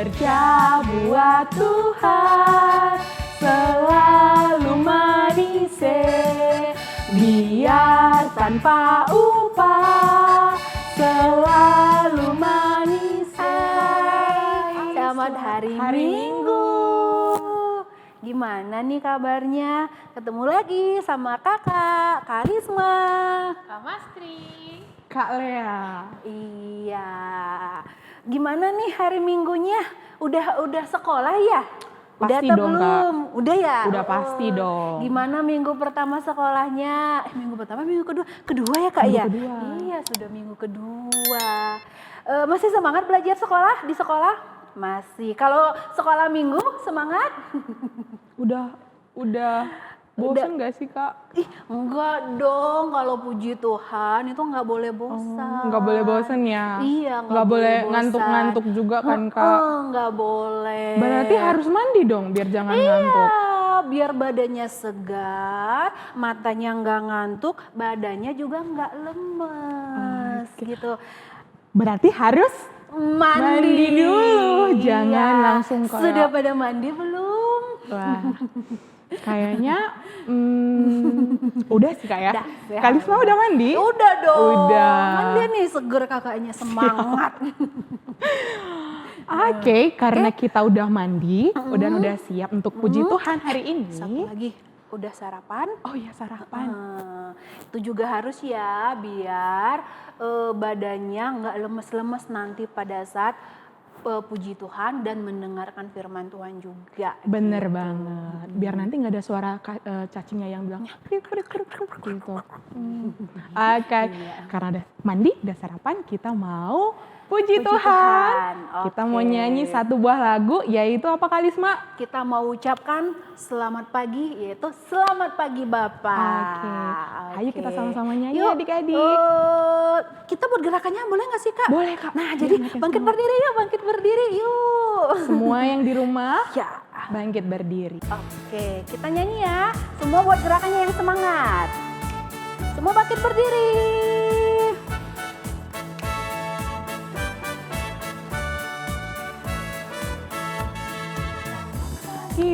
Kerja buat Tuhan selalu manis, biar tanpa upah selalu manis. Selamat hari Minggu. Gimana nih kabarnya? Ketemu lagi sama kakak Karisma, Kak Mastri, Kak Lea. Iya. Gimana nih hari Minggunya? Udah sekolah ya? Udah Pasti atau dong, belum? Kak. Udah ya? Udah pasti dong. Gimana minggu pertama sekolahnya? Minggu pertama, minggu kedua? Kedua ya Kak Minggu ya? kedua. Iya, sudah minggu kedua. Masih semangat belajar sekolah? Di sekolah? Masih. Kalau sekolah minggu semangat? Udah bosen gak sih, Kak? Ih, enggak dong. Kalau puji Tuhan itu nggak boleh bosan. Nggak boleh bosen ya? Iya, nggak boleh bosan. ngantuk-ngantuk juga kan, Kak? Nggak boleh. Berarti harus mandi dong biar jangan ngantuk. Iya, biar badannya segar, matanya nggak ngantuk, badannya juga nggak lemes gitu. Berarti harus mandi dulu, jangan Iya. langsung kayak... Sudah pada mandi belum? Wah, kayaknya udah sih Kak ya. Udah, Karisma udah mandi? Udah dong. Udah. Kan dia nih seger kakaknya, semangat. Oke, karena kita udah mandi, udah siap untuk puji Tuhan hari ini. Satu lagi, udah sarapan? Oh ya, sarapan. Itu juga harus ya, biar badannya nggak lemes-lemes nanti pada saat puji Tuhan dan mendengarkan firman Tuhan juga. Bener banget. Biar nanti nggak ada suara cacingnya yang bilang gitu. Oke, karena udah mandi, udah sarapan, kita mau puji Tuhan. Kita mau nyanyi satu buah lagu, yaitu apa Karisma? Kita mau ucapkan selamat pagi, yaitu selamat pagi Bapak. Oke. Ayo kita sama-sama nyanyi Yuk, adik-adik. Kita buat gerakannya boleh nggak sih Kak? Boleh Kak. Nah jadi bangkit berdiri yuk, bangkit berdiri yuk. Semua yang di rumah Ya. bangkit berdiri. Oke, kita nyanyi ya. Semua buat gerakannya yang semangat. Semua bangkit berdiri.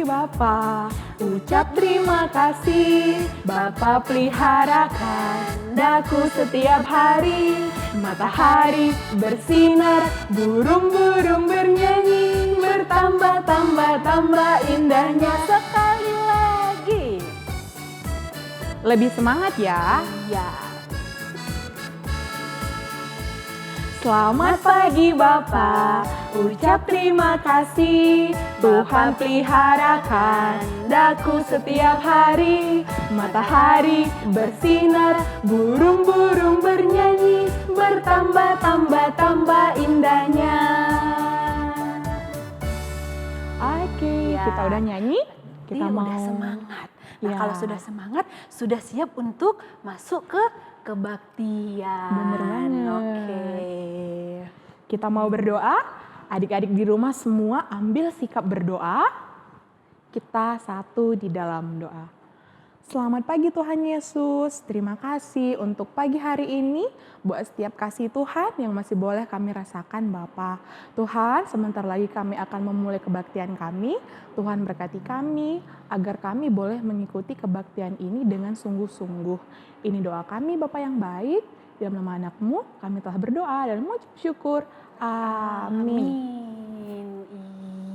Bapa, ucap terima kasih. Bapa peliharakan daku setiap hari. Matahari bersinar, burung-burung bernyanyi, bertambah-tambah indahnya. Sekali lagi. Lebih semangat ya. Ya. Selamat pagi Bapa, ucap terima kasih. Tuhan peliharakan daku setiap hari. Matahari bersinar, burung-burung bernyanyi, bertambah-tambah indahnya. Oke, kita udah nyanyi, kita mau udah semangat. Nah, Ya. kalau sudah semangat, sudah siap untuk masuk ke kebaktian. Bener banget. Oke. Kita mau berdoa, adik-adik di rumah semua ambil sikap berdoa. Kita satu di dalam doa. Selamat pagi Tuhan Yesus, terima kasih untuk pagi hari ini buat setiap kasih Tuhan yang masih boleh kami rasakan Bapa. Tuhan, sebentar lagi kami akan memulai kebaktian kami. Tuhan berkati kami agar kami boleh mengikuti kebaktian ini dengan sungguh-sungguh. Ini doa kami Bapa yang baik, dalam nama anakmu kami telah berdoa dan mengucap syukur. Amin.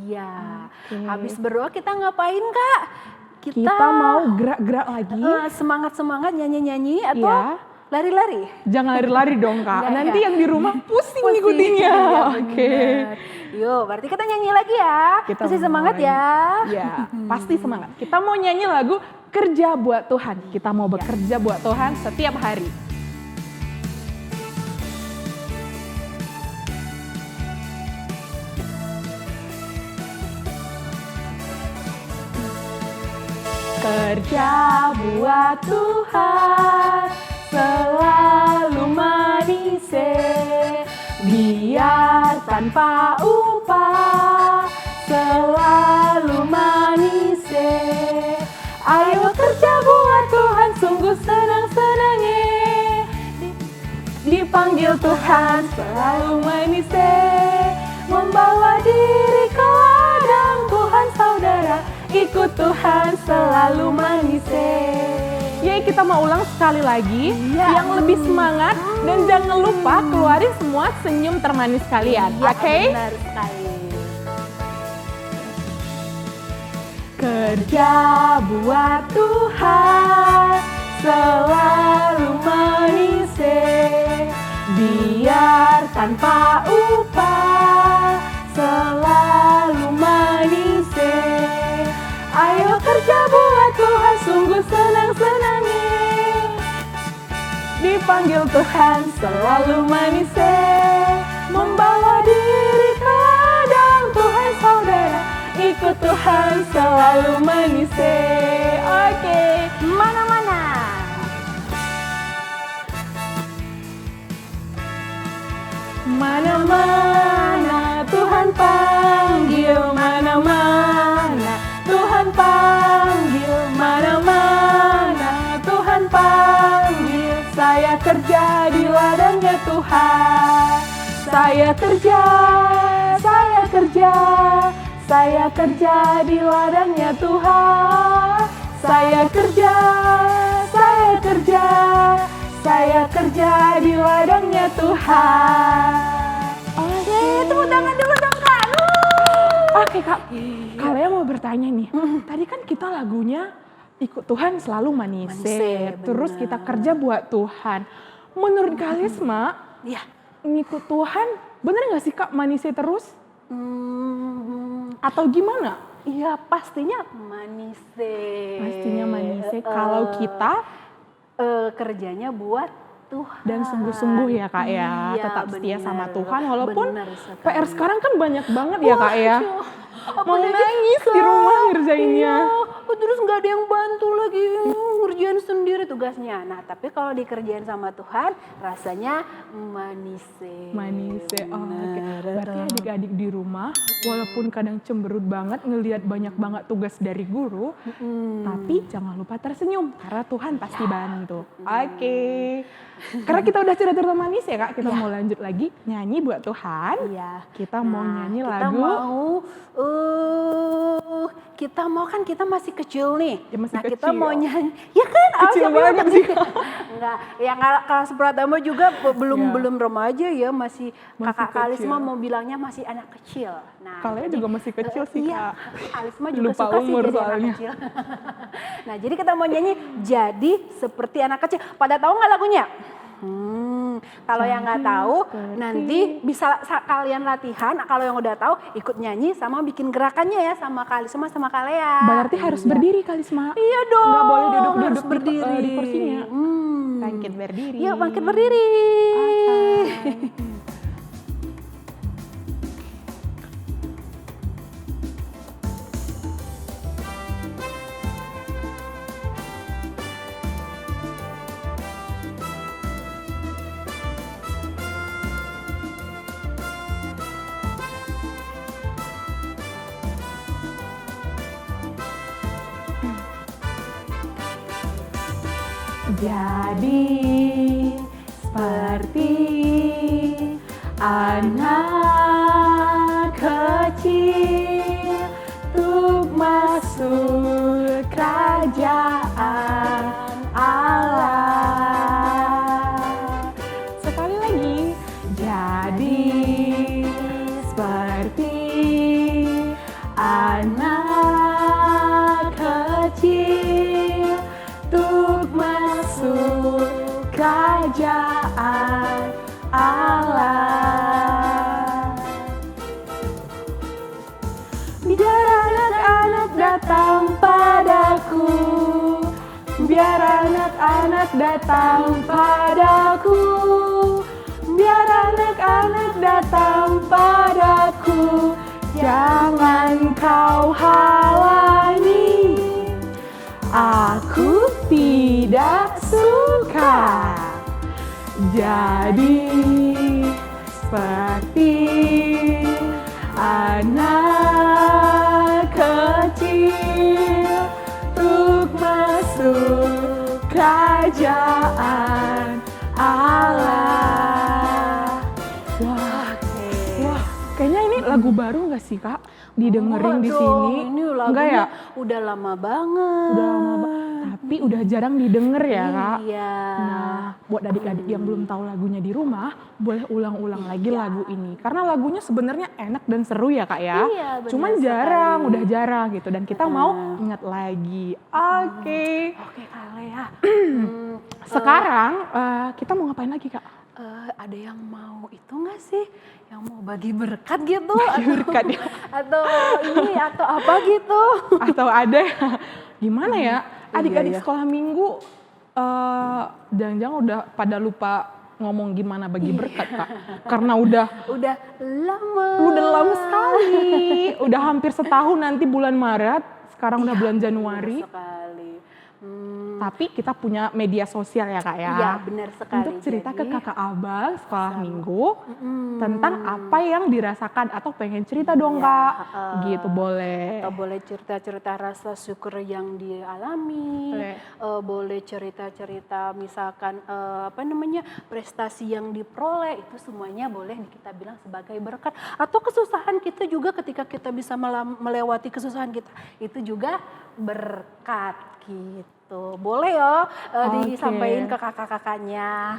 Iya. Oke. Habis berdoa kita ngapain Kak? Kita mau gerak-gerak lagi. Semangat-semangat nyanyi-nyanyi atau Iya. lari-lari? Jangan lari-lari dong Kak, Enggak, nanti ya. yang di rumah pusing Pusing. ngikutinnya. Iya, Oke. bener. Yuk, berarti kita nyanyi lagi ya. Kita Masih mau semangat lagi. ya. Ya, pasti semangat. Kita mau nyanyi lagu Kerja Buat Tuhan. Kita mau bekerja buat Tuhan setiap hari. Kerja buat Tuhan selalu manis, biar tanpa upah selalu manis. Ayo kerja buat Tuhan, sungguh senang-senangnya. Dipanggil Tuhan selalu manis, membawa diri selalu manis. Yeay, kita mau ulang sekali lagi Iya. yang lebih semangat dan jangan lupa keluarin semua senyum termanis kalian. Iya, Oke? benar sekali. Kerja buat Tuhan selalu manis, biar tanpa upah selalu manis. Ayo kerja buat Tuhan, sungguh senang-senangnya. Dipanggil Tuhan selalu manis, membawa diri kadang Tuhan saudara. Ikut Tuhan selalu manis. Oke, Mana-mana. mana-mana Tuhan panggil, mana-mana Tuhan panggil, mana-mana Tuhan panggil. Saya kerja di ladangnya Tuhan. Saya kerja, saya kerja, saya kerja di ladangnya Tuhan. Saya kerja, saya kerja, saya kerja di ladangnya Tuhan. Oke, Tepuk tangan dulu dong, Kak. Oke Kak, kalian mau bertanya nih, tadi kan kita lagunya ikut Tuhan selalu manis, Manis, terus benar. kita kerja buat Tuhan. Menurut Kalisma, Iya. ngikut Tuhan bener gak sih Kak manisnya terus? Atau gimana? Iya, pastinya manis. Pastinya manisnya kalau kita Kerjanya buat Tuhan. dan sungguh-sungguh ya Kak ya, Iya, tetap setia sama benar. Tuhan walaupun Benar sekali. PR sekarang kan banyak banget ya Kak ya. Mau Apalagi nangis di rumah ngerjainnya. Iya, terus nggak ada yang bantu lagi, ngerjain sendiri tugasnya. Nah, tapi kalau dikerjain sama Tuhan, rasanya manis. Manis ya. Oh, oke. Berarti adik-adik di rumah walaupun kadang cemberut banget ngelihat banyak banget tugas dari guru, tapi jangan lupa tersenyum karena Tuhan pasti bantu. Oke. Karena kita udah cerita manis ya Kak, kita mau lanjut lagi nyanyi buat Tuhan. Iya. Kita mau nyanyi kita lagu. Mau kan kita masih kecil nih. Ya, masih nah, kita kecil. mau nyanyi. Ya kan? Kecil Alsa banget bilang sih. Enggak, ya kelas pertama juga belum Iya. belum remaja ya, masih kakak kecil. Kalisma mau bilangnya masih anak kecil. Nah, Kalian jadi, juga masih kecil sih iya, Kak. Alisma juga Lupa suka umur sih jadi soalnya. anak kecil. Nah, jadi kita mau nyanyi jadi seperti anak kecil. Pada tahu nggak lagunya? Kalau yang nggak tahu, seperti- nanti bisa kalian latihan. Kalau yang udah tahu, ikut nyanyi sama bikin gerakannya ya sama Kalisma sama kalian. Berarti harus berdiri Kalisma. Iya dong. Nggak boleh duduk-duduk harus berdiri di kursinya. Hmm. Bangkit berdiri. Yuk bangkit berdiri. Jadi seperti anak kecil untuk masuk kerajaan Allah. Sekali lagi, jadi seperti anak kecil untuk masuk kerajaan Allah. Biar anak-anak datang padaku, biar anak-anak datang padaku, biar anak-anak datang padaku, jangan kau halangi. Aku tidak suka jadi seperti anak kecil untuk masuk kerajaan Allah. Wah, kayaknya ini lagu baru nggak sih Kak didengerin di Enggak sini? dong, ini Enggak lagunya ya? udah lama banget. Udah lama tapi udah jarang didengar ya Kak. Iya. Nah, buat adik-adik yang belum tahu lagunya di rumah, boleh ulang-ulang lagi lagu ini. Karena lagunya sebenarnya enak dan seru ya Kak ya. Iya, benar Cuman jarang, sekali. udah jarang gitu. Dan kita mau ingat lagi. Oke. Oke kali ya. Sekarang kita mau ngapain lagi Kak? Ada yang mau itu nggak sih? Yang mau bagi berkat gitu? Berkat ya. Atau ini atau apa gitu? Atau ada gimana ya? Adik-adik Iya. sekolah minggu jangan-jangan udah pada lupa ngomong gimana bagi berkat Kak. Karena udah Udah lama sekali. Udah hampir setahun nanti bulan Maret. Sekarang udah bulan Januari. Benar sekali. Tapi kita punya media sosial ya Kak ya. Iya benar sekali. Untuk cerita ke Jadi, kakak abang sekolah minggu tentang apa yang dirasakan atau pengen cerita dong Iya, Kak. Gitu boleh. Atau boleh cerita-cerita rasa syukur yang dialami, Boleh. boleh cerita-cerita misalkan prestasi yang diperoleh, itu semuanya boleh kita bilang sebagai berkat. Atau kesusahan kita juga ketika kita bisa melewati kesusahan kita, itu juga berkat gitu. Boleh ya disampaikan ke kakak-kakaknya.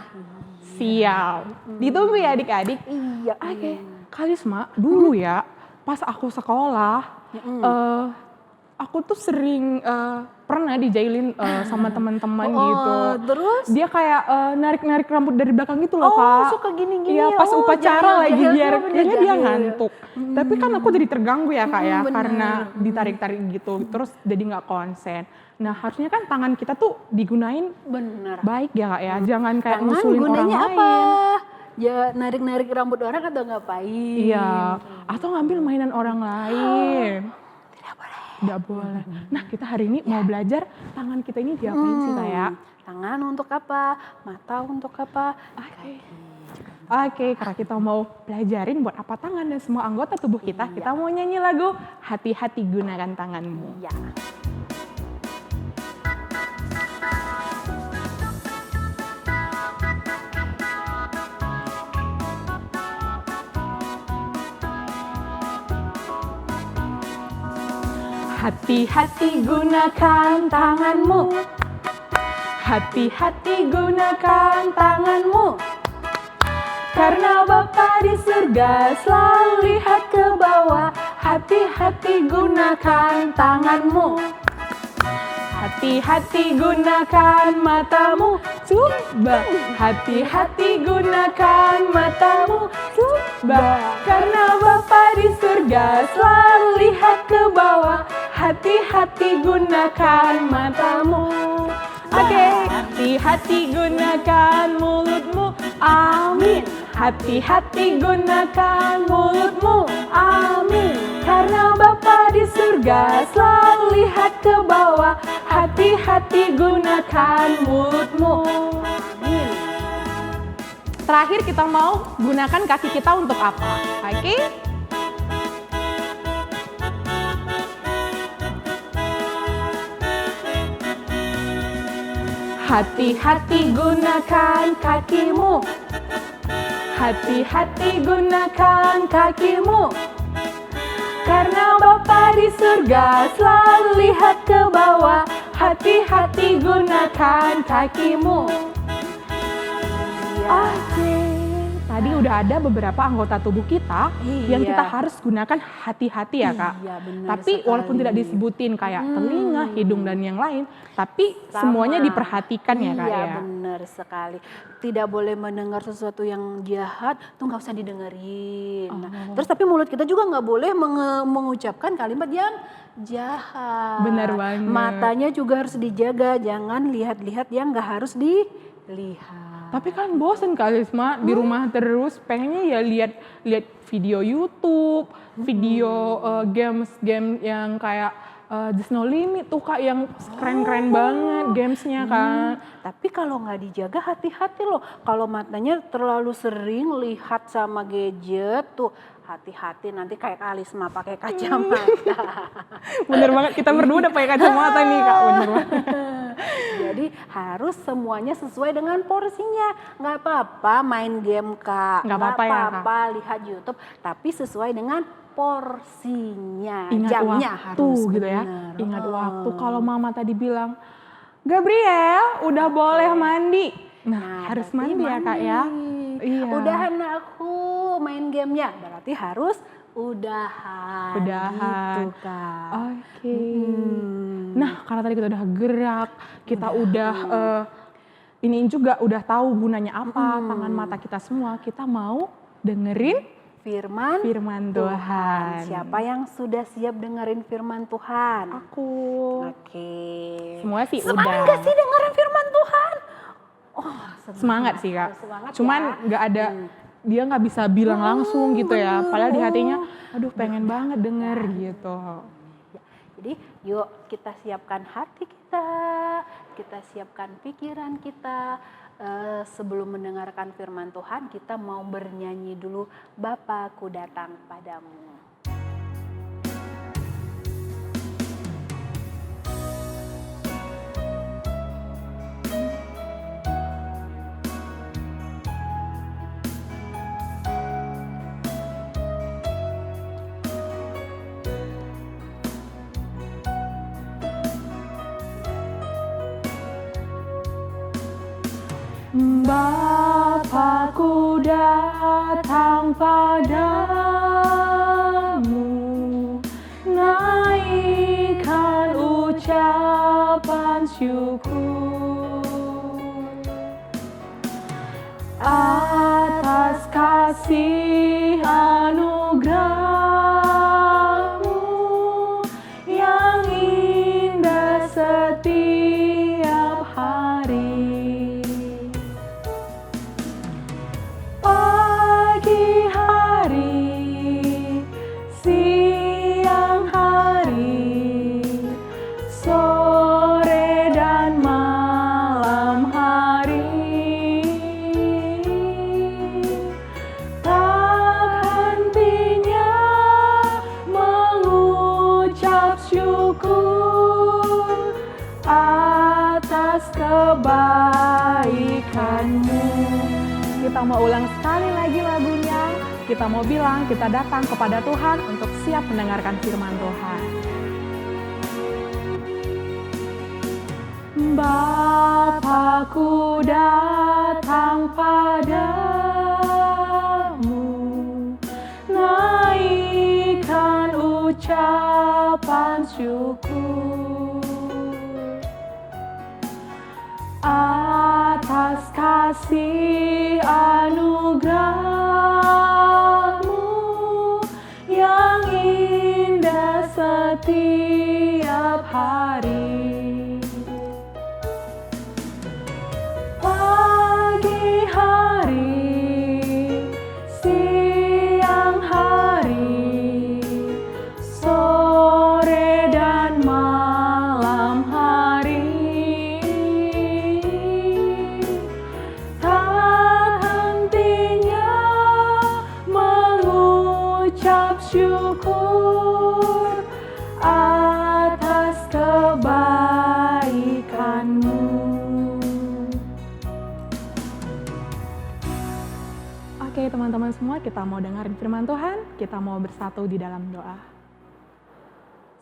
Siap. Ditunggu ya adik-adik. Iya. Oke. Kalisma, dulu ya pas aku sekolah, aku tuh sering pernah dijailin sama teman-teman gitu. Terus? Dia kayak narik-narik rambut dari belakang gitu loh Kak. Suka gini-gini. Iya pas upacara lagi jahil, biar bener, kayaknya dia jahil. ngantuk. Tapi kan aku jadi terganggu ya Kak ya bener. karena ditarik-tarik gitu terus jadi nggak konsen. Nah harusnya kan tangan kita tuh digunain Bener. baik ya Kak ya. Jangan kayak Tangan ngusulin orang gunanya lain. apa? Ya narik-narik rambut orang atau ngapain? Iya, atau ngambil mainan orang lain. Tidak boleh. Nah, kita hari ini mau belajar tangan kita ini diapain sih, Kayak? Tangan untuk apa? Mata untuk apa? Oke, karena kita mau pelajarin buat apa tangan dan semua anggota tubuh kita, kita mau nyanyi lagu Hati-hati Gunakan Tanganmu. Ya. Hati-hati gunakan tanganmu. Hati-hati gunakan tanganmu. Karena Bapa di surga selalu lihat ke bawah. Hati-hati gunakan tanganmu. Hati-hati gunakan matamu. Coba. Hati-hati gunakan matamu. Coba. Karena Bapa di surga selalu lihat ke bawah. Hati-hati gunakan matamu. Oke, hati-hati gunakan mulutmu. Amin. Hati-hati gunakan mulutmu. Amin. Karena Bapa di surga selalu lihat ke bawah. Hati-hati gunakan mulutmu. Amin. Terakhir kita mau gunakan kaki kita untuk apa? Oke? Hati-hati gunakan kakimu. Hati-hati gunakan kakimu. Karena Bapa di surga selalu lihat ke bawah. Hati-hati gunakan kakimu. Oke. Tadi udah ada beberapa anggota tubuh kita yang kita harus gunakan hati-hati ya Kak. Iya, benar tapi sekali. walaupun tidak disebutin kayak telinga, hidung dan yang lain, tapi semuanya diperhatikan ya Kak Iya, ya. benar sekali. Tidak boleh mendengar sesuatu yang jahat, tuh nggak usah didengerin. Nah, terus tapi mulut kita juga nggak boleh mengucapkan kalimat yang jahat. Benar banget. Matanya juga harus dijaga, jangan lihat-lihat yang nggak harus dilihat. Tapi kan bosen Kak Risma di rumah terus, pengennya ya lihat video YouTube, video game yang kayak Just No Limit tuh Kak yang keren-keren banget gamesnya kan. Tapi kalau nggak dijaga hati-hati loh. Kalau matanya terlalu sering lihat sama gadget tuh hati-hati nanti kayak Kalisma pakai kacamata. Bener banget, kita berdua udah pakai kacamata nih Kak, bener banget. Jadi harus semuanya sesuai dengan porsinya. Nggak apa-apa main game Kak. Nggak apa-apa ya, Kak. apa-apa lihat YouTube. Tapi sesuai dengan porsinya, Ingat jamnya waktu harus gitu ya. benar. Ingat waktu. Kalau mama tadi bilang, Gabriel udah boleh mandi. Nah, harus berarti mandi ya Kak ya. Iya. Udah anakku main gamenya, berarti harus udahan. Udahan. Gitu Kak. Oke. Nah, karena tadi kita udah gerak, kita udah iniin juga, udah tahu gunanya apa, tangan mata kita semua, kita mau dengerin firman Tuhan. Siapa yang sudah siap dengerin firman Tuhan? Aku. Oke. Semua sih Semangat udah. nggak sih dengerin firman Tuhan? Oh, Semangat sih Kak. Semangat Cuman ya. nggak ada, dia nggak bisa bilang langsung gitu ya. Padahal di hatinya, aduh pengen banget denger gitu. Jadi yuk kita siapkan hati kita siapkan pikiran kita. Sebelum mendengarkan firman Tuhan, kita mau bernyanyi dulu, Bapa ku datang padamu. Bapa-Ku datang padamu, naikkan ucapan syukur atas kasih anugerah-Mu yang indah setiap hari. Pagi hari, siang hari, sore dan malam hari, tak hentinya mengucap syukur atas kebaikan-Mu. Kita mau ulang sekali lagi lagunya. Kita mau bilang kita datang kepada Tuhan untuk siap mendengarkan firman Tuhan. Bapa-Ku datang padamu, naikkan ucapan syukur atas kasih anugerah-Mu yang indah setiap hari. Pagi hari, siang hari, sore dan malam hari, tak hentinya mengucap syukur atas kebaikan-Mu. Oke teman-teman semua, kita mau dengerin firman Tuhan, kita mau bersatu di dalam doa.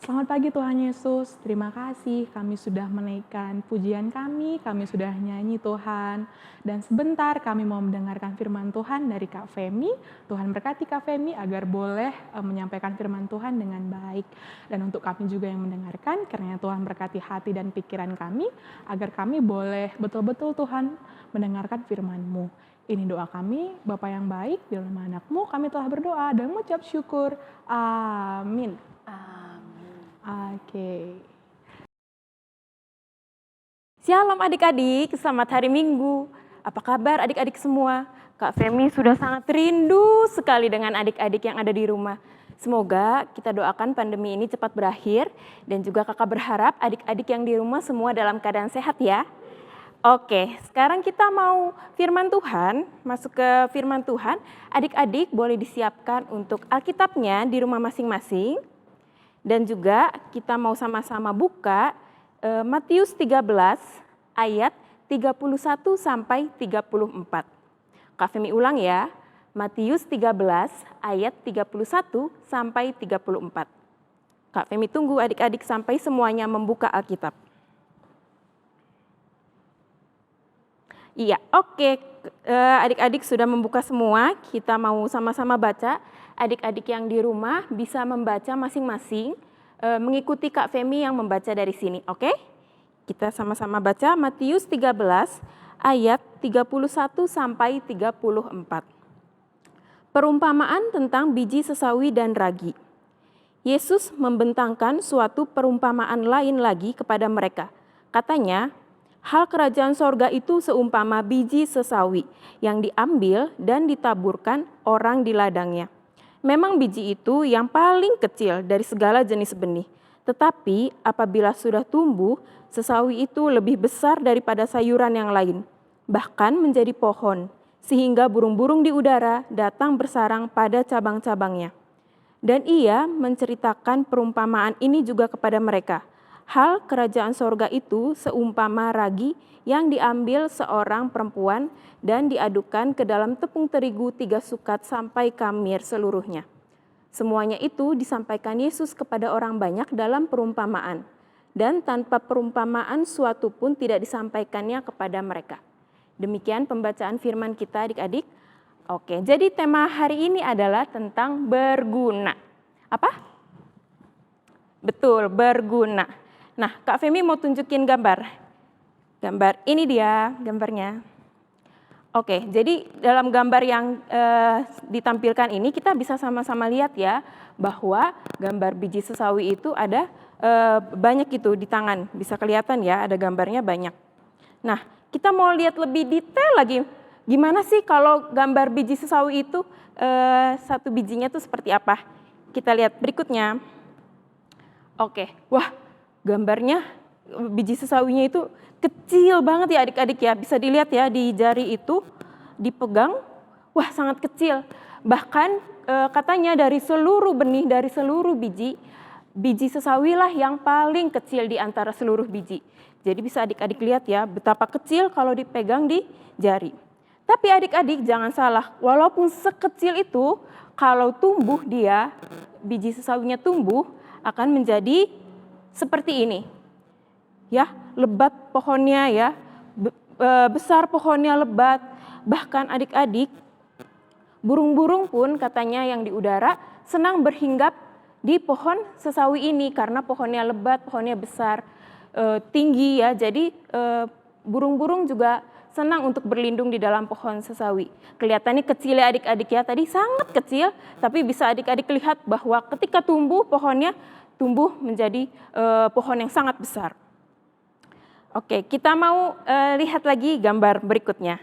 Selamat pagi Tuhan Yesus, terima kasih kami sudah menaikkan pujian kami sudah nyanyi Tuhan. Dan sebentar kami mau mendengarkan firman Tuhan dari Kak Femi. Tuhan berkati Kak Femi agar boleh menyampaikan firman Tuhan dengan baik. Dan untuk kami juga yang mendengarkan, kiranya Tuhan berkati hati dan pikiran kami, agar kami boleh betul-betul Tuhan mendengarkan firman-Mu. Ini doa kami, Bapa yang baik, di dalam anak-Mu kami telah berdoa dan mengucap syukur. Amin. Oke. Shalom adik-adik, selamat hari Minggu. Apa kabar adik-adik semua? Kak Femi sudah sangat rindu sekali dengan adik-adik yang ada di rumah. Semoga kita doakan pandemi ini cepat berakhir dan juga kakak berharap adik-adik yang di rumah semua dalam keadaan sehat ya. Oke, sekarang kita mau firman Tuhan, masuk ke firman Tuhan. Adik-adik boleh disiapkan untuk Alkitabnya di rumah masing-masing. Dan juga kita mau sama-sama buka Matius 13 ayat 31 sampai 34. Kak Femi ulang ya, Matius 13 ayat 31 sampai 34. Kak Femi tunggu adik-adik sampai semuanya membuka Alkitab. Iya, oke. Adik-adik sudah membuka semua, kita mau sama-sama baca. Adik-adik yang di rumah bisa membaca masing-masing, mengikuti Kak Femi yang membaca dari sini, oke? Kita sama-sama baca Matius 13 ayat 31 sampai 34. Perumpamaan tentang biji sesawi dan ragi. Yesus membentangkan suatu perumpamaan lain lagi kepada mereka. Katanya, hal kerajaan sorga itu seumpama biji sesawi yang diambil dan ditaburkan orang di ladangnya. Memang biji itu yang paling kecil dari segala jenis benih. Tetapi apabila sudah tumbuh, sesawi itu lebih besar daripada sayuran yang lain. Bahkan menjadi pohon, sehingga burung-burung di udara datang bersarang pada cabang-cabangnya. Dan ia menceritakan perumpamaan ini juga kepada mereka. Hal kerajaan sorga itu seumpama ragi yang diambil seorang perempuan dan diadukkan ke dalam tepung terigu 3 sukat sampai kamir seluruhnya. Semuanya itu disampaikan Yesus kepada orang banyak dalam perumpamaan. Dan tanpa perumpamaan suatu pun tidak disampaikannya kepada mereka. Demikian pembacaan firman kita adik-adik. Oke, jadi tema hari ini adalah tentang berguna. Apa? Betul, berguna. Nah, Kak Femi mau tunjukin gambar. Gambar, ini dia gambarnya. Oke, jadi dalam gambar yang ditampilkan ini kita bisa sama-sama lihat ya bahwa gambar biji sesawi itu ada banyak itu di tangan. Bisa kelihatan ya, ada gambarnya banyak. Nah, kita mau lihat lebih detail lagi. Gimana sih kalau gambar biji sesawi itu satu bijinya itu seperti apa? Kita lihat berikutnya. Oke, wah gambarnya biji sesawinya itu kecil banget ya adik-adik ya. Bisa dilihat ya di jari itu dipegang, wah sangat kecil. Bahkan katanya dari seluruh benih, dari seluruh biji sesawilah yang paling kecil di antara seluruh biji. Jadi bisa adik-adik lihat ya betapa kecil kalau dipegang di jari. Tapi adik-adik jangan salah, walaupun sekecil itu, kalau tumbuh dia, biji sesawinya tumbuh, akan menjadi seperti ini. Ya, lebat pohonnya ya, besar pohonnya lebat. Bahkan adik-adik, burung-burung pun katanya yang di udara senang berhinggap di pohon sesawi ini karena pohonnya lebat, pohonnya besar, tinggi ya. Jadi burung-burung juga senang untuk berlindung di dalam pohon sesawi. Kelihatannya kecil ya adik-adik ya, tadi sangat kecil, tapi bisa adik-adik lihat bahwa ketika tumbuh, pohonnya tumbuh menjadi pohon yang sangat besar. Oke, kita mau lihat lagi gambar berikutnya.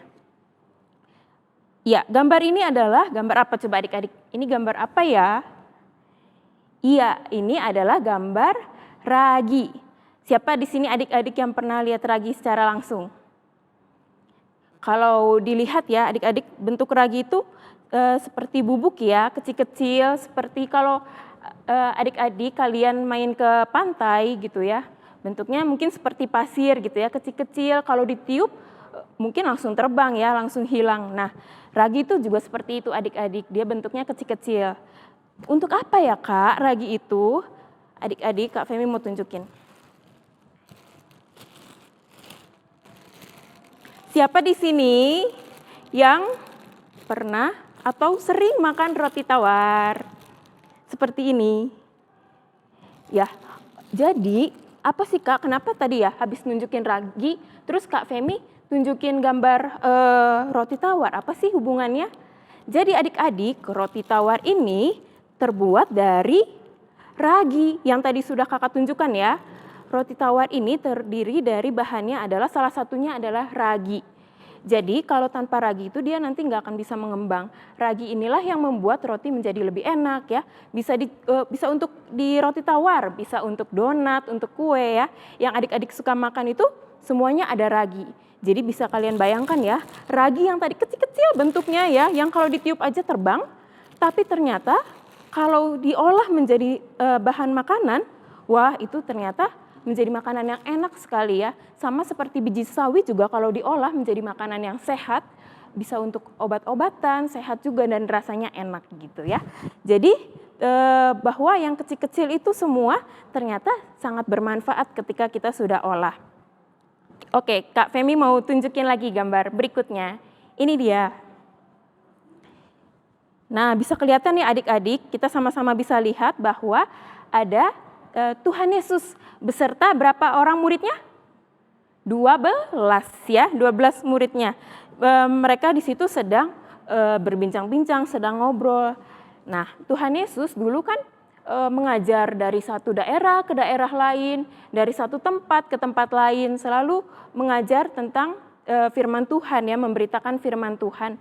Ya, gambar ini adalah gambar apa coba adik-adik? Ini gambar apa ya? Iya, ini adalah gambar ragi. Siapa di sini adik-adik yang pernah lihat ragi secara langsung? Kalau dilihat ya adik-adik bentuk ragi itu seperti bubuk ya, kecil-kecil seperti kalau adik-adik kalian main ke pantai gitu ya. Bentuknya mungkin seperti pasir gitu ya, kecil-kecil kalau ditiup mungkin langsung terbang ya, langsung hilang. Nah, ragi itu juga seperti itu adik-adik, dia bentuknya kecil-kecil. Untuk apa ya Kak ragi itu? Adik-adik Kak Femi mau tunjukin. Siapa di sini yang pernah atau sering makan roti tawar? Seperti ini. Ya, jadi apa sih Kak, kenapa tadi ya habis nunjukin ragi, terus Kak Femi tunjukin gambar roti tawar, apa sih hubungannya? Jadi adik-adik, roti tawar ini terbuat dari ragi yang tadi sudah Kakak tunjukkan ya. Roti tawar ini terdiri dari bahannya adalah salah satunya adalah ragi. Jadi kalau tanpa ragi itu dia nanti nggak akan bisa mengembang. Ragi inilah yang membuat roti menjadi lebih enak ya. Bisa untuk di roti tawar, bisa untuk donat, untuk kue ya. Yang adik-adik suka makan itu semuanya ada ragi. Jadi bisa kalian bayangkan ya, ragi yang tadi kecil-kecil bentuknya ya, yang kalau ditiup aja terbang. Tapi ternyata kalau diolah menjadi bahan makanan, wah itu ternyata menjadi makanan yang enak sekali ya. Sama seperti biji sawi juga kalau diolah menjadi makanan yang sehat, bisa untuk obat-obatan, sehat juga dan rasanya enak gitu ya. Jadi bahwa yang kecil-kecil itu semua ternyata sangat bermanfaat ketika kita sudah olah. Oke, Kak Femi mau tunjukin lagi gambar berikutnya. Ini dia. Nah, bisa kelihatan nih adik-adik, kita sama-sama bisa lihat bahwa ada Tuhan Yesus beserta berapa orang muridnya? 12 ya, 12 muridnya. Mereka di situ sedang berbincang-bincang, sedang ngobrol. Nah, Tuhan Yesus dulu kan mengajar dari satu daerah ke daerah lain, dari satu tempat ke tempat lain, selalu mengajar tentang firman Tuhan ya, memberitakan firman Tuhan.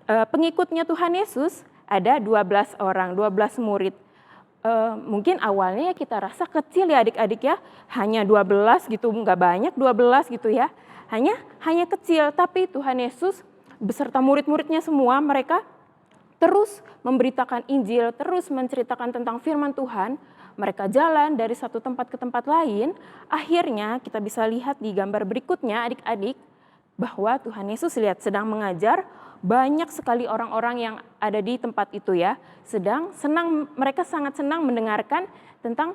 Pengikutnya Tuhan Yesus ada 12 orang, 12 murid. Mungkin awalnya kita rasa kecil ya adik-adik ya, hanya 12 gitu, nggak banyak 12 gitu ya, hanya kecil. Tapi Tuhan Yesus beserta murid-muridnya semua, mereka terus memberitakan Injil, terus menceritakan tentang firman Tuhan. Mereka jalan dari satu tempat ke tempat lain. Akhirnya kita bisa lihat di gambar berikutnya adik-adik, bahwa Tuhan Yesus lihat sedang mengajar, banyak sekali orang-orang yang ada di tempat itu ya, mereka sangat senang mendengarkan tentang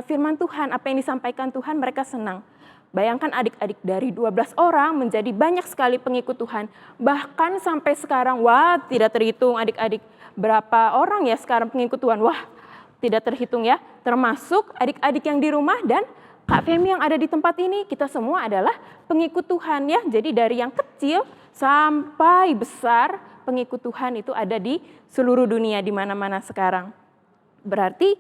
firman Tuhan, apa yang disampaikan Tuhan, mereka senang. Bayangkan adik-adik, dari 12 orang menjadi banyak sekali pengikut Tuhan. Bahkan sampai sekarang, wah tidak terhitung adik-adik, berapa orang ya sekarang pengikut Tuhan, wah tidak terhitung ya, termasuk adik-adik yang di rumah dan Kak Femi yang ada di tempat ini, kita semua adalah pengikut Tuhan ya. Jadi dari yang kecil sampai besar, pengikut Tuhan itu ada di seluruh dunia, di mana-mana sekarang. Berarti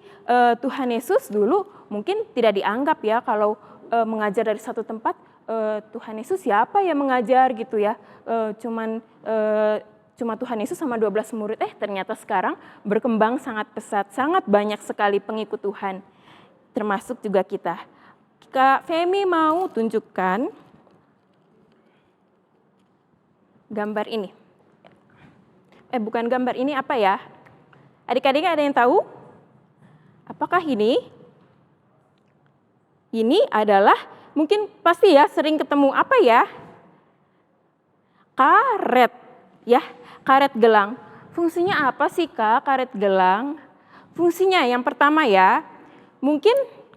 Tuhan Yesus dulu mungkin tidak dianggap ya, kalau mengajar dari satu tempat, Tuhan Yesus siapa yang mengajar gitu ya, cuma Tuhan Yesus sama 12 murid, ternyata sekarang berkembang sangat pesat, sangat banyak sekali pengikut Tuhan, termasuk juga kita. Kak Femi mau tunjukkan gambar ini. Bukan gambar ini, apa ya? Adik-adik ada yang tahu? Apakah ini? Ini adalah, mungkin pasti ya sering ketemu, apa ya? Karet, ya, karet gelang. Fungsinya apa sih Kak, karet gelang? Fungsinya yang pertama ya, mungkin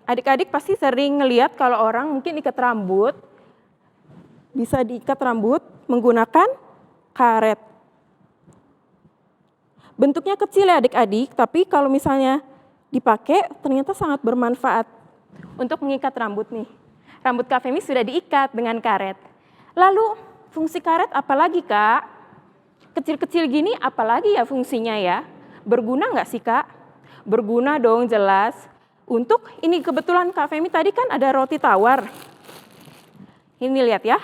adik-adik pasti sering ngelihat kalau orang mungkin ikat rambut, bisa diikat rambut menggunakan karet. Bentuknya kecil ya adik-adik, tapi kalau misalnya dipakai ternyata sangat bermanfaat untuk mengikat rambut nih. Rambut Kak Femi sudah diikat dengan karet. Lalu fungsi karet apalagi Kak? Kecil-kecil gini apalagi ya fungsinya ya? Berguna nggak sih Kak? Berguna dong jelas. Untuk ini kebetulan Kak Femi tadi kan ada roti tawar. Ini lihat ya.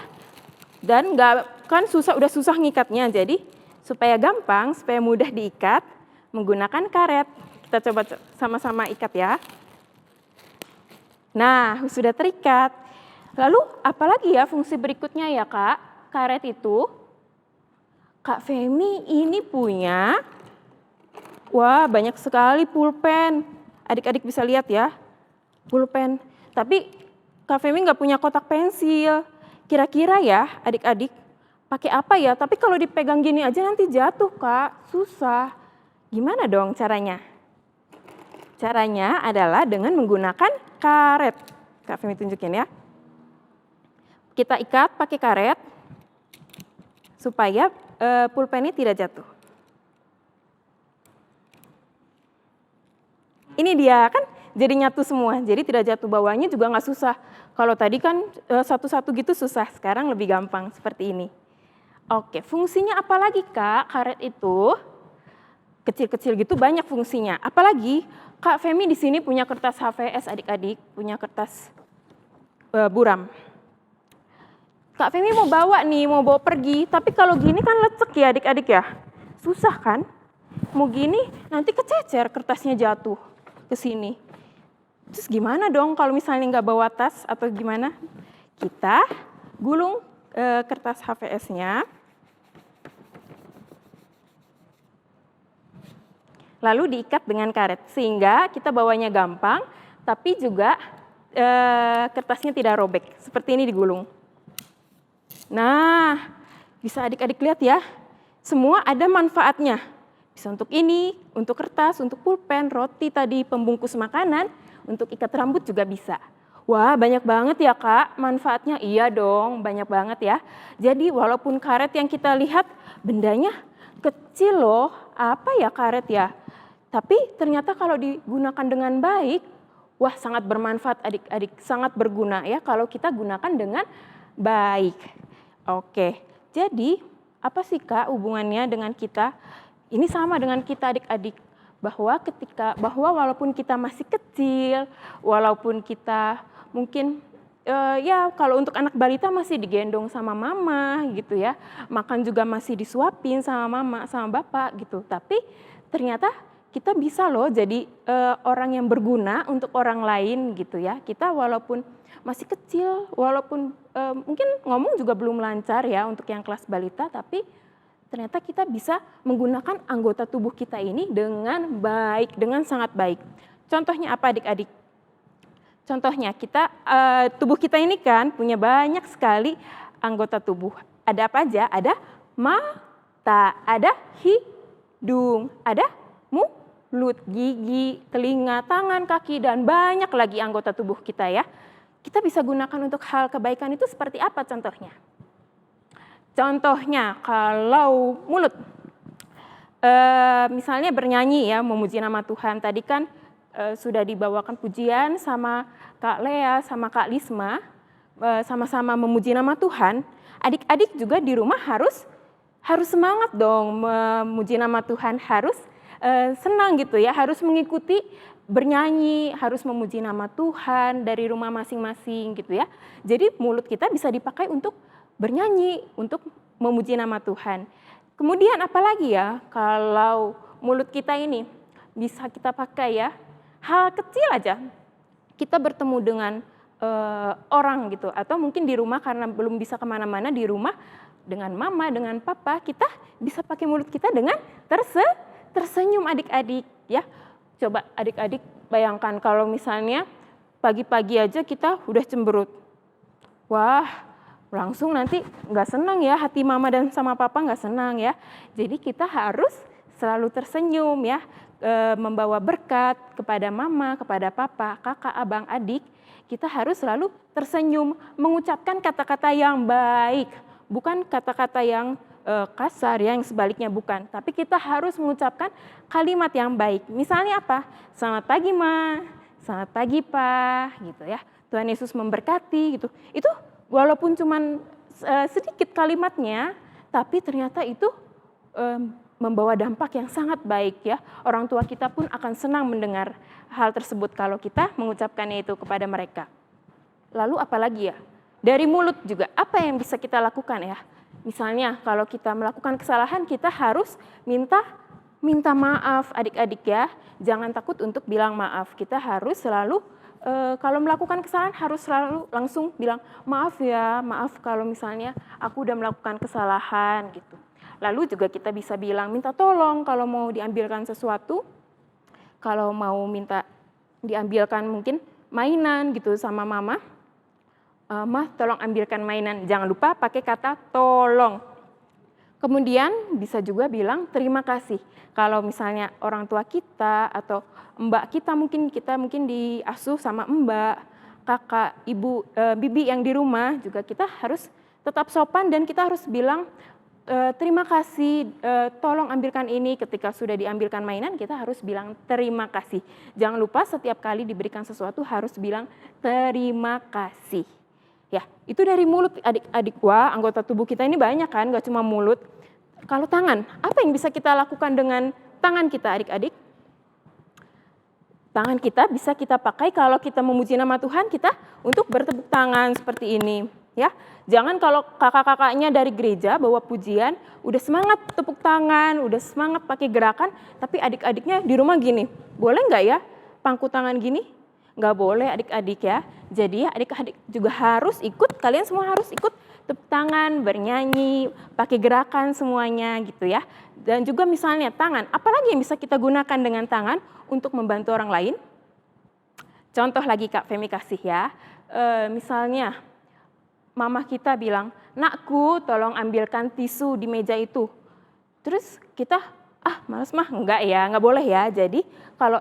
Dan kan udah susah ngikatnya, jadi supaya gampang, supaya mudah diikat menggunakan karet. Kita coba sama-sama ikat ya. Nah, sudah terikat. Lalu apalagi ya fungsi berikutnya ya Kak? Karet itu, Kak Femi ini punya, wah banyak sekali pulpen. Adik-adik bisa lihat ya, pulpen. Tapi Kak Femi nggak punya kotak pensil. Kira-kira ya adik-adik, pakai apa ya? Tapi kalau dipegang gini aja nanti jatuh Kak, susah. Gimana dong caranya? Caranya adalah dengan menggunakan karet. Kak Femi tunjukin ya. Kita ikat pakai karet, supaya pulpen ini tidak jatuh. Ini dia kan jadi nyatu semua, jadi tidak jatuh, bawahnya juga nggak susah. Kalau tadi kan satu-satu gitu susah, sekarang lebih gampang seperti ini. Oke, fungsinya apa lagi Kak? Karet itu kecil-kecil gitu banyak fungsinya. Apalagi Kak Femi di sini punya kertas HVS adik-adik, punya kertas buram. Kak Femi mau bawa pergi, tapi kalau gini kan lecek ya adik-adik ya. Susah kan? Mau gini nanti kececer, kertasnya jatuh ke sini. Terus gimana dong kalau misalnya nggak bawa tas atau gimana? Kita gulung kertas HVS-nya. Lalu diikat dengan karet sehingga kita bawanya gampang, tapi juga kertasnya tidak robek. Seperti ini digulung. Nah, Bisa adik-adik lihat ya, semua ada manfaatnya. Bisa untuk ini, untuk kertas, untuk pulpen, roti tadi, pembungkus makanan, untuk ikat rambut juga bisa. Wah, banyak banget ya Kak manfaatnya. Iya dong, banyak banget ya. Jadi walaupun karet yang kita lihat bendanya kecil loh, apa ya karet ya? Tapi ternyata kalau digunakan dengan baik, wah sangat bermanfaat adik-adik, sangat berguna ya kalau kita gunakan dengan baik. Oke, jadi apa sih Kak hubungannya dengan kita? Ini sama dengan kita adik-adik, bahwa walaupun kita masih kecil, walaupun kita mungkin ya kalau untuk anak balita masih digendong sama mama gitu ya, makan juga masih disuapin sama mama sama bapak gitu. Tapi ternyata kita bisa loh jadi orang yang berguna untuk orang lain gitu ya. Kita walaupun masih kecil, walaupun mungkin ngomong juga belum lancar ya untuk yang kelas balita, tapi ternyata kita bisa menggunakan anggota tubuh kita ini dengan baik, dengan sangat baik. Contohnya apa adik-adik? Contohnya tubuh kita ini kan punya banyak sekali anggota tubuh. Ada apa aja? Ada mata, ada hidung, ada mulut, gigi, telinga, tangan, kaki, dan banyak lagi anggota tubuh kita ya. Kita bisa gunakan untuk hal kebaikan itu seperti apa contohnya? Contohnya kalau mulut, misalnya bernyanyi ya, memuji nama Tuhan. Tadi kan sudah dibawakan pujian sama Kak Lea, sama Kak Lisma, sama-sama memuji nama Tuhan. Adik-adik juga di rumah harus semangat dong memuji nama Tuhan, harus senang gitu ya, harus mengikuti bernyanyi, harus memuji nama Tuhan dari rumah masing-masing gitu ya. Jadi mulut kita bisa dipakai untuk bernyanyi, untuk memuji nama Tuhan. Kemudian apalagi ya, kalau mulut kita ini bisa kita pakai ya, hal kecil aja, kita bertemu dengan orang gitu, atau mungkin di rumah karena belum bisa kemana-mana di rumah, dengan mama, dengan papa, kita bisa pakai mulut kita dengan tersenyum adik-adik ya. Coba adik-adik bayangkan kalau misalnya pagi-pagi aja kita udah cemberut. Wah, langsung nanti nggak senang ya, hati mama dan sama papa nggak senang ya. Jadi kita harus selalu tersenyum ya, membawa berkat kepada mama, kepada papa, kakak, abang, adik. Kita harus selalu tersenyum, mengucapkan kata-kata yang baik, bukan kata-kata yang kasar ya, yang sebaliknya bukan. Tapi kita harus mengucapkan kalimat yang baik. Misalnya apa? Selamat pagi Ma, selamat pagi Pa, gitu ya. Tuhan Yesus memberkati gitu. Itu walaupun cuman sedikit kalimatnya, tapi ternyata itu membawa dampak yang sangat baik ya. Orang tua kita pun akan senang mendengar hal tersebut kalau kita mengucapkannya itu kepada mereka. Lalu apalagi ya? Dari mulut juga, apa yang bisa kita lakukan ya? Misalnya kalau kita melakukan kesalahan, kita harus minta maaf adik-adik ya. Jangan takut untuk bilang maaf. Kita harus selalu kalau melakukan kesalahan harus selalu langsung bilang maaf ya, maaf kalau misalnya aku udah melakukan kesalahan gitu. Lalu juga kita bisa bilang minta tolong kalau mau diambilkan sesuatu, kalau mau minta diambilkan mungkin mainan gitu sama mama. Mah tolong ambilkan mainan, jangan lupa pakai kata tolong. Kemudian bisa juga bilang terima kasih. Kalau misalnya orang tua kita atau mbak kita mungkin diasuh sama mbak, kakak, ibu, bibi yang di rumah juga kita harus tetap sopan dan kita harus bilang terima kasih, tolong ambilkan ini. Ketika sudah diambilkan mainan kita harus bilang terima kasih. Jangan lupa setiap kali diberikan sesuatu harus bilang terima kasih. Ya, itu dari mulut adik-adik. Wah, anggota tubuh kita ini banyak kan, gak cuma mulut. Kalau tangan, apa yang bisa kita lakukan dengan tangan kita adik-adik? Tangan kita bisa kita pakai kalau kita memuji nama Tuhan, kita untuk bertepuk tangan seperti ini. Ya, jangan kalau kakak-kakaknya dari gereja bawa pujian, udah semangat tepuk tangan, udah semangat pakai gerakan, tapi adik-adiknya di rumah gini. Boleh nggak ya pangku tangan gini? Nggak boleh adik-adik ya. Jadi adik-adik juga harus ikut, kalian semua harus ikut tepuk tangan, bernyanyi, pakai gerakan semuanya gitu ya. Dan juga misalnya tangan, apalagi yang bisa kita gunakan dengan tangan untuk membantu orang lain? Contoh lagi Kak Femi kasih ya, misalnya mama kita bilang, "Nakku, tolong ambilkan tisu di meja itu." Terus kita, males mah, enggak ya, enggak boleh ya. Jadi kalau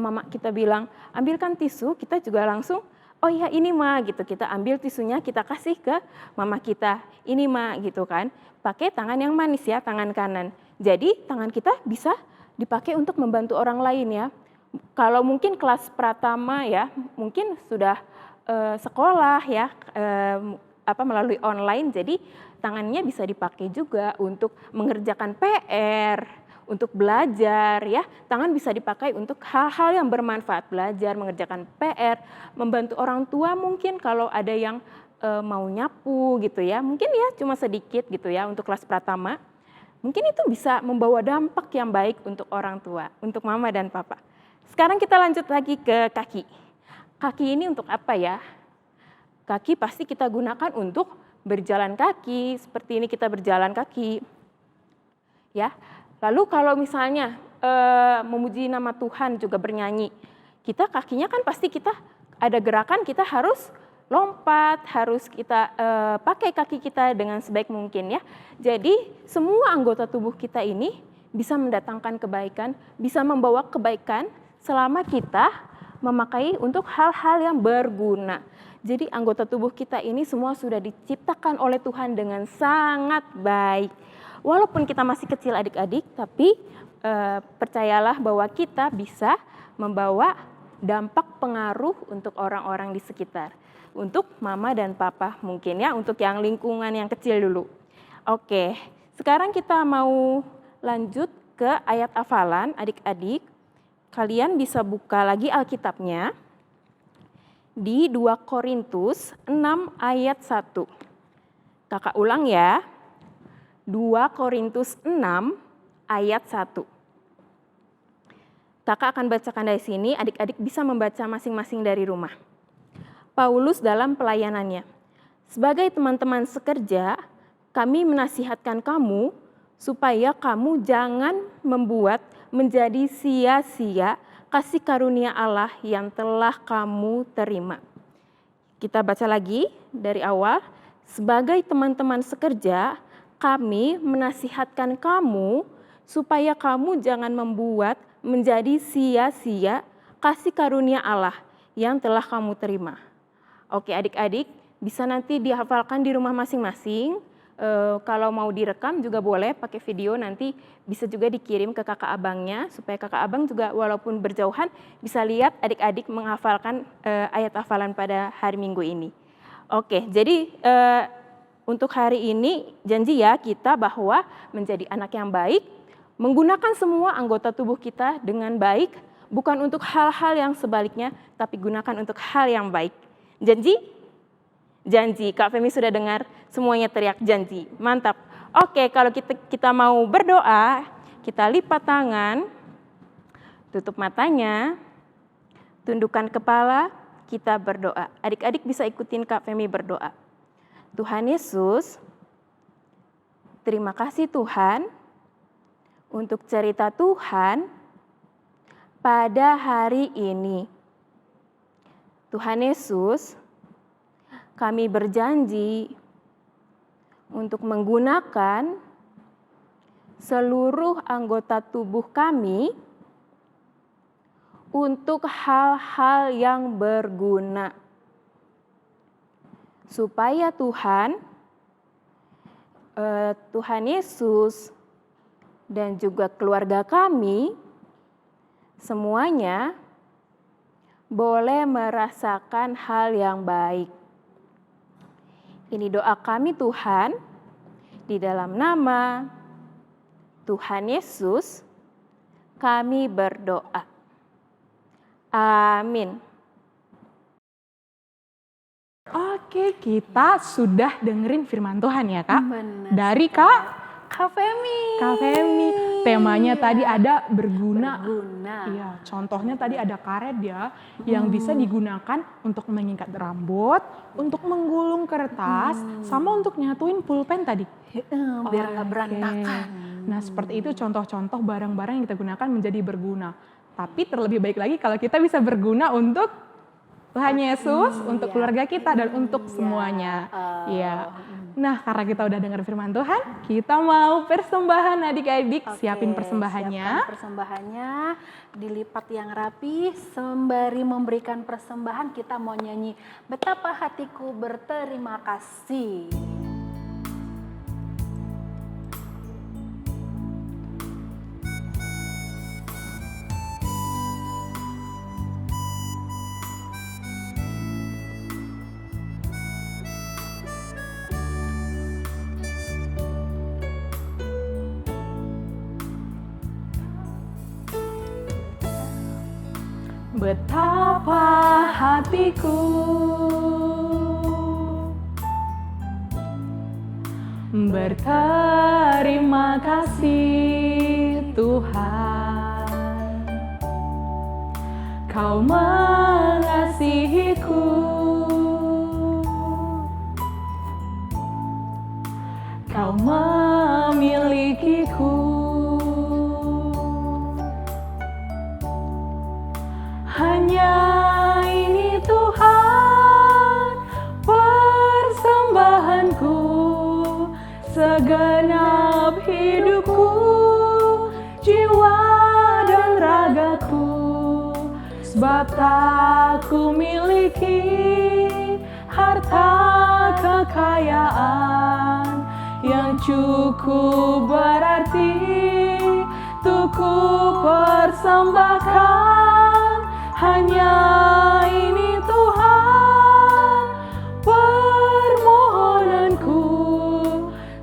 mama kita bilang, "Ambilkan tisu," kita juga langsung, "Oh ya ini ma," gitu. Kita ambil tisunya, kita kasih ke mama kita. "Ini ma," gitu kan. Pakai tangan yang manis ya, tangan kanan. Jadi tangan kita bisa dipakai untuk membantu orang lain ya. Kalau mungkin kelas pratama ya, mungkin sudah sekolah ya, melalui online, jadi tangannya bisa dipakai juga untuk mengerjakan PR, untuk belajar ya. Tangan bisa dipakai untuk hal-hal yang bermanfaat, belajar, mengerjakan PR, membantu orang tua mungkin kalau ada yang mau nyapu gitu ya. Mungkin ya cuma sedikit gitu ya untuk kelas pratama. Mungkin itu bisa membawa dampak yang baik untuk orang tua, untuk mama dan papa. Sekarang kita lanjut lagi ke kaki. Kaki ini untuk apa ya? Kaki pasti kita gunakan untuk berjalan kaki, seperti ini kita berjalan kaki. Ya. Lalu kalau misalnya memuji nama Tuhan juga bernyanyi, kita kakinya kan pasti kita ada gerakan, kita harus lompat, harus kita pakai kaki kita dengan sebaik mungkin ya. Jadi semua anggota tubuh kita ini bisa mendatangkan kebaikan, bisa membawa kebaikan selama kita memakai untuk hal-hal yang berguna. Jadi anggota tubuh kita ini semua sudah diciptakan oleh Tuhan dengan sangat baik. Walaupun kita masih kecil adik-adik, tapi percayalah bahwa kita bisa membawa dampak pengaruh untuk orang-orang di sekitar. Untuk mama dan papa mungkin ya, untuk yang lingkungan yang kecil dulu. Oke, sekarang kita mau lanjut ke ayat hafalan adik-adik. Kalian bisa buka lagi Alkitabnya di 2 Korintus 6 ayat 1. Kakak ulang ya. 2 Korintus 6 ayat 1. Kakak akan bacakan dari sini, adik-adik bisa membaca masing-masing dari rumah. Paulus dalam pelayanannya. Sebagai teman-teman sekerja, kami menasihatkan kamu supaya kamu jangan membuat menjadi sia-sia kasih karunia Allah yang telah kamu terima. Kita baca lagi dari awal. Sebagai teman-teman sekerja, kami menasihatkan kamu supaya kamu jangan membuat menjadi sia-sia kasih karunia Allah yang telah kamu terima. Oke adik-adik, bisa nanti dihafalkan di rumah masing-masing. Kalau mau direkam juga boleh pakai video, nanti bisa juga dikirim ke kakak abangnya supaya kakak abang juga walaupun berjauhan bisa lihat adik-adik menghafalkan ayat hafalan pada hari Minggu ini. Oke, jadi untuk hari ini janji ya kita bahwa menjadi anak yang baik, menggunakan semua anggota tubuh kita dengan baik, bukan untuk hal-hal yang sebaliknya, tapi gunakan untuk hal yang baik. Janji? Janji. Kak Femi sudah dengar semuanya teriak janji. Mantap. Oke, kalau kita mau berdoa, kita lipat tangan, tutup matanya, tundukkan kepala, kita berdoa. Adik-adik bisa ikutin Kak Femi berdoa. Tuhan Yesus, terima kasih Tuhan untuk cerita Tuhan pada hari ini. Tuhan Yesus, kami berjanji untuk menggunakan seluruh anggota tubuh kami untuk hal-hal yang berguna. Supaya Tuhan Yesus dan juga keluarga kami semuanya boleh merasakan hal yang baik. Ini doa kami Tuhan, di dalam nama Tuhan Yesus kami berdoa. Amin. Oke, kita sudah dengerin firman Tuhan ya Kak. Benar. Dari Kak Femi. Kak Femi. Temanya tadi ada berguna. Berguna. Iya, contohnya tadi ada karet ya, yang bisa digunakan untuk mengikat rambut, untuk menggulung kertas, sama untuk nyatuin pulpen tadi. Biar nggak Oke. berantakan. Nah seperti itu contoh-contoh barang-barang yang kita gunakan menjadi berguna. Tapi terlebih baik lagi kalau kita bisa berguna untuk Tuhan Yesus untuk Iya. keluarga kita dan untuk Iya. semuanya. Oh, Iya. Nah, karena kita udah dengar firman Tuhan, kita mau persembahan adik-adik. Oke, Siapin persembahannya. siapkan persembahannya, dilipat yang rapi. Sembari memberikan persembahan, kita mau nyanyi Betapa Hatiku Berterima Kasih. Betapa hatiku berterima kasih Tuhan, Kau mengasihiku, Kau memilikiku. Hanya ini Tuhan persembahanku, segenap hidupku, jiwa dan ragaku. Sebab tak ku miliki harta kekayaan yang cukup berarti untuk ku persembahkan. Hanya ini Tuhan permohonanku,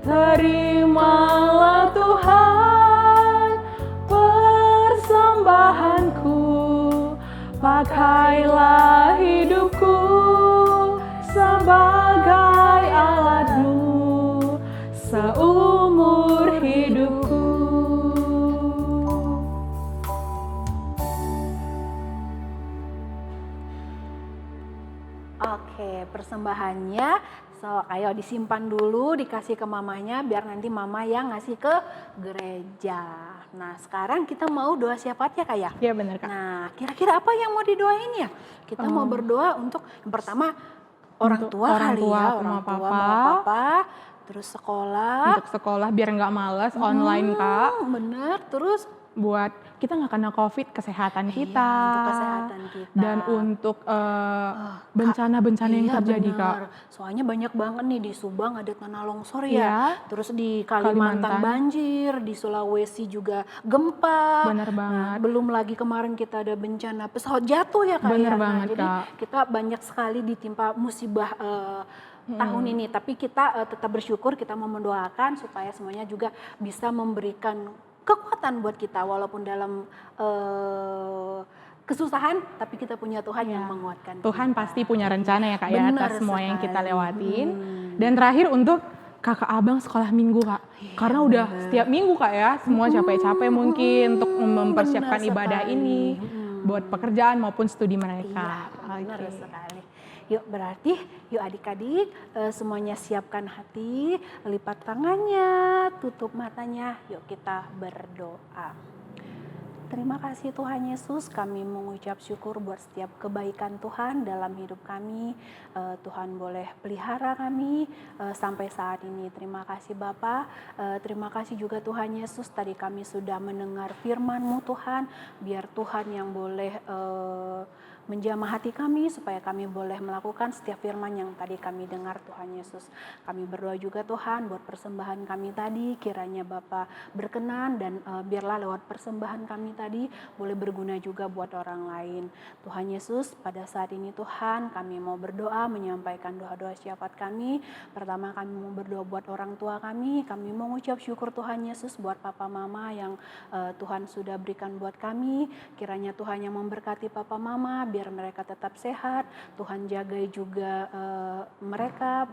terimalah Tuhan persembahanku, pakailah hidupku sebagai alat-Mu seumur hidupku. Oke, persembahannya ayo disimpan dulu, dikasih ke mamanya biar nanti mama yang ngasih ke gereja. Nah, sekarang kita mau doa syafaat ya, Kak ya? Iya benar Kak. Nah, kira-kira apa yang mau didoain ya? Kita mau berdoa untuk yang pertama orang Untuk tua orang kali tua, ya, mama, orang tua, papa. mama, papa, terus sekolah. Untuk sekolah biar nggak males online Kak. Bener, terus Buat kita nggak kena COVID, kesehatan iya, kita. untuk kesehatan kita. Dan untuk bencana-bencana yang Iya, terjadi Kak. benar. Soalnya banyak banget nih di Subang ada tanah longsor ya. Iya. Terus di Kalimantan Kalimantan. banjir, di Sulawesi juga gempa. Benar banget. Nah, belum lagi kemarin kita ada bencana pesawat jatuh ya Kak. Benar ya. banget, Jadi Kak. kita banyak sekali ditimpa musibah tahun ini. Tapi kita tetap bersyukur, kita mau mendoakan supaya semuanya juga bisa memberikan kekuatan buat kita walaupun dalam kesusahan, tapi kita punya Tuhan yang menguatkan. Tuhan kita. pasti punya rencana ya Kak ya Benar atas semua yang kita sekali. lewatin. Dan terakhir untuk kakak abang sekolah minggu Kak. Karena udah setiap minggu Kak ya, semua capek-capek mungkin untuk mempersiapkan benar ibadah sekali. ini. Buat pekerjaan maupun studi mereka. Iya, benar sekali. Yuk berarti, yuk adik-adik semuanya siapkan hati, lipat tangannya, tutup matanya, yuk kita berdoa. Terima kasih Tuhan Yesus, kami mengucap syukur buat setiap kebaikan Tuhan dalam hidup kami. Tuhan boleh pelihara kami sampai saat ini. Terima kasih Bapa. Terima kasih juga Tuhan Yesus, tadi kami sudah mendengar firman-Mu Tuhan. Biar Tuhan yang boleh menjamah hati kami supaya kami boleh melakukan setiap firman yang tadi kami dengar Tuhan Yesus. Kami berdoa juga Tuhan buat persembahan kami tadi, kiranya Bapa berkenan dan biarlah lewat persembahan kami tadi boleh berguna juga buat orang lain. Tuhan Yesus, pada saat ini Tuhan kami mau berdoa menyampaikan doa-doa syafaat kami. Pertama kami mau berdoa buat orang tua kami mau mengucap syukur Tuhan Yesus buat papa mama yang Tuhan sudah berikan buat kami. Kiranya Tuhan yang memberkati papa mama biar mereka tetap sehat. Tuhan jagai juga mereka,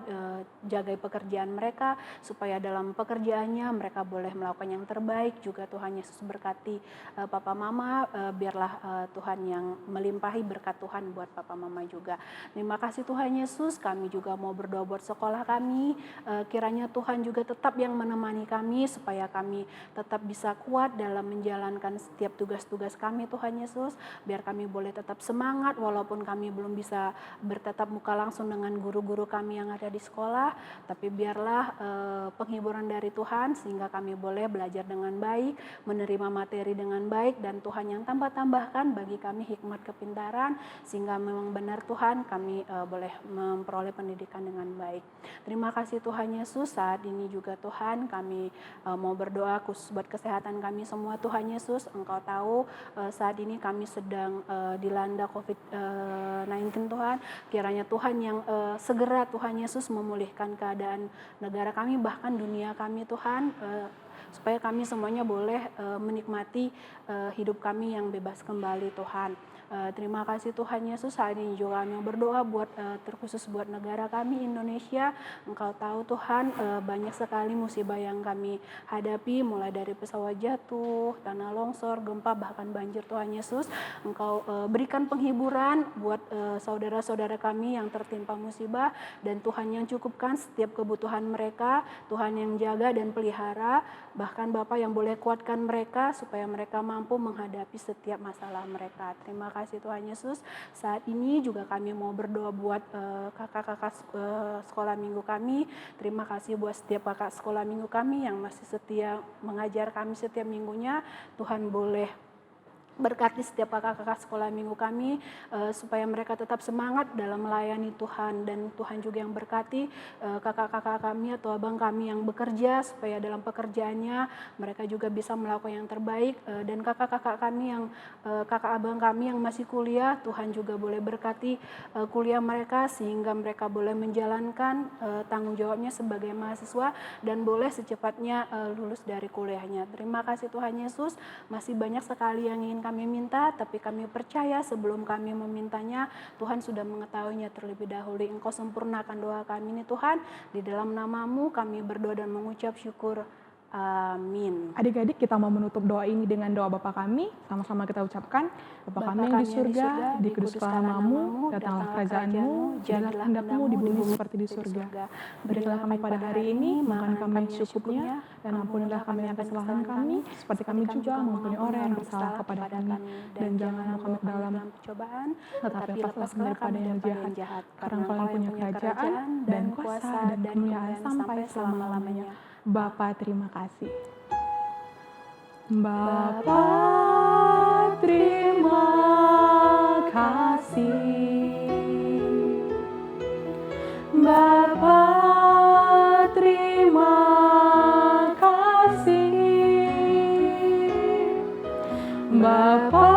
jagai pekerjaan mereka supaya dalam pekerjaannya mereka boleh melakukan yang terbaik. Juga Tuhan Yesus berkati papa mama, biarlah Tuhan yang melimpahi berkat Tuhan buat papa mama juga. Terima kasih Tuhan Yesus, kami juga mau berdoa buat sekolah kami. Kiranya Tuhan juga tetap yang menemani kami supaya kami tetap bisa kuat dalam menjalankan setiap tugas-tugas kami Tuhan Yesus. Biar kami boleh tetap semangat semangat walaupun kami belum bisa bertatap muka langsung dengan guru-guru kami yang ada di sekolah, tapi biarlah penghiburan dari Tuhan sehingga kami boleh belajar dengan baik, menerima materi dengan baik, dan Tuhan yang tambah-tambahkan bagi kami hikmat kepintaran sehingga memang benar Tuhan kami boleh memperoleh pendidikan dengan baik. Terima kasih Tuhan Yesus. Saat ini juga Tuhan kami mau berdoa khusus buat kesehatan kami semua Tuhan Yesus. Engkau tahu saat ini kami sedang dilanda COVID-19 Tuhan. Kiranya Tuhan yang segera Tuhan Yesus memulihkan keadaan negara kami, bahkan dunia kami Tuhan, supaya kami semuanya boleh menikmati hidup kami yang bebas kembali Tuhan. Terima kasih Tuhan Yesus. Saat ini juga kami berdoa buat terkhusus buat negara kami Indonesia. Engkau tahu Tuhan banyak sekali musibah yang kami hadapi, mulai dari pesawat jatuh, tanah longsor, gempa, bahkan banjir Tuhan Yesus. Engkau berikan penghiburan buat saudara-saudara kami yang tertimpa musibah, dan Tuhan yang cukupkan setiap kebutuhan mereka, Tuhan yang jaga dan pelihara, bahkan Bapa yang boleh kuatkan mereka supaya mereka mampu menghadapi setiap masalah mereka. Terima kasih Tuhan Yesus. Saat ini juga kami mau berdoa buat kakak-kakak sekolah minggu kami. Terima kasih buat setiap kakak sekolah minggu kami yang masih setia mengajar kami setiap minggunya. Tuhan boleh berkati setiap kakak-kakak sekolah minggu kami supaya mereka tetap semangat dalam melayani Tuhan, dan Tuhan juga yang berkati kakak-kakak kami atau abang kami yang bekerja supaya dalam pekerjaannya mereka juga bisa melakukan yang terbaik, dan kakak-kakak kami yang kakak abang kami yang masih kuliah, Tuhan juga boleh berkati kuliah mereka sehingga mereka boleh menjalankan tanggung jawabnya sebagai mahasiswa dan boleh secepatnya lulus dari kuliahnya. Terima kasih Tuhan Yesus. Masih banyak sekali yang ingin kami minta, tapi kami percaya sebelum kami memintanya, Tuhan sudah mengetahuinya terlebih dahulu. Engkau sempurnakan doa kami ini Tuhan. Di dalam nama-Mu kami berdoa dan mengucap syukur. Amin. Adik-adik, kita mau menutup doa ini dengan doa Bapa kami. Sama-sama kita ucapkan, Bapa kami yang di surga, dikuduskanlah namamu, datanglah kerajaan-Mu, jadilah kehendak-Mu di bumi seperti di surga. Berilah kami pada hari ini makan kami yang secukupnya, dan ampunilah kami akan kesalahan kami, seperti kami juga mengampuni orang yang bersalah kepada kami. Dan janganlah kami ke dalam pencobaan, tetapi lepaskanlah daripada yang jahat. Karena Engkau yang punya kerajaan, dan kuasa, dan kemuliaan sampai selama-lamanya. Bapa, terima kasih. Bapa, terima kasih. Bapa, terima kasih. Bapa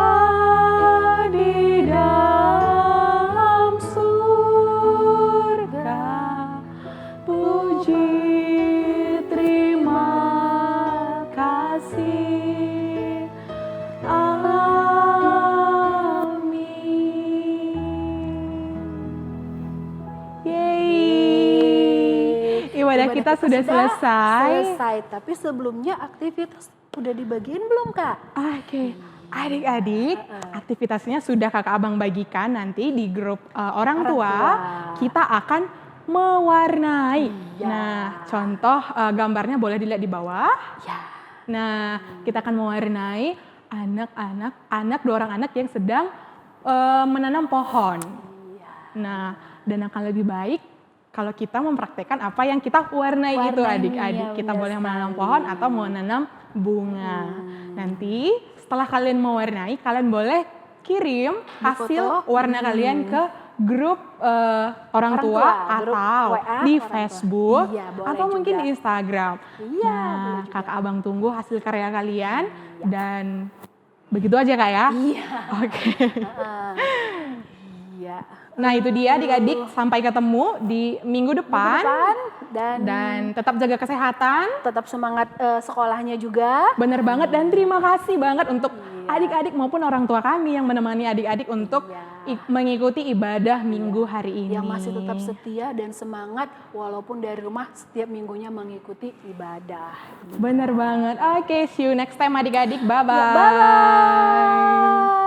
di dalam surga, puji kita sudah selesai. Tapi sebelumnya aktivitas udah dibagiin belum Kak? Oke. Adik-adik, aktivitasnya sudah kakak abang bagikan. Nanti di grup orang tua kita akan mewarnai. Nah, contoh gambarnya boleh dilihat di bawah. Nah, kita akan mewarnai anak dua orang anak yang sedang menanam pohon. Nah, dan akan lebih baik kalau kita mempraktekkan apa yang kita warnai itu adik-adik. Kita boleh menanam pohon atau menanam bunga. Nanti setelah kalian mewarnai, kalian boleh kirim hasil warna kalian ke grup orang tua atau di Facebook atau mungkin di Instagram. Nah, kakak abang tunggu hasil karya kalian dan begitu aja Kak ya? Iya. Oke. Iya. Nah itu dia adik-adik, sampai ketemu di minggu depan. Dan tetap jaga kesehatan. Tetap semangat sekolahnya juga. Bener banget, dan terima kasih banget untuk adik-adik maupun orang tua kami yang menemani adik-adik untuk mengikuti ibadah minggu hari ini. Yang masih tetap setia dan semangat walaupun dari rumah setiap minggunya mengikuti ibadah. Bener banget. Oke, see you next time adik-adik. Bye-bye. Bye-bye.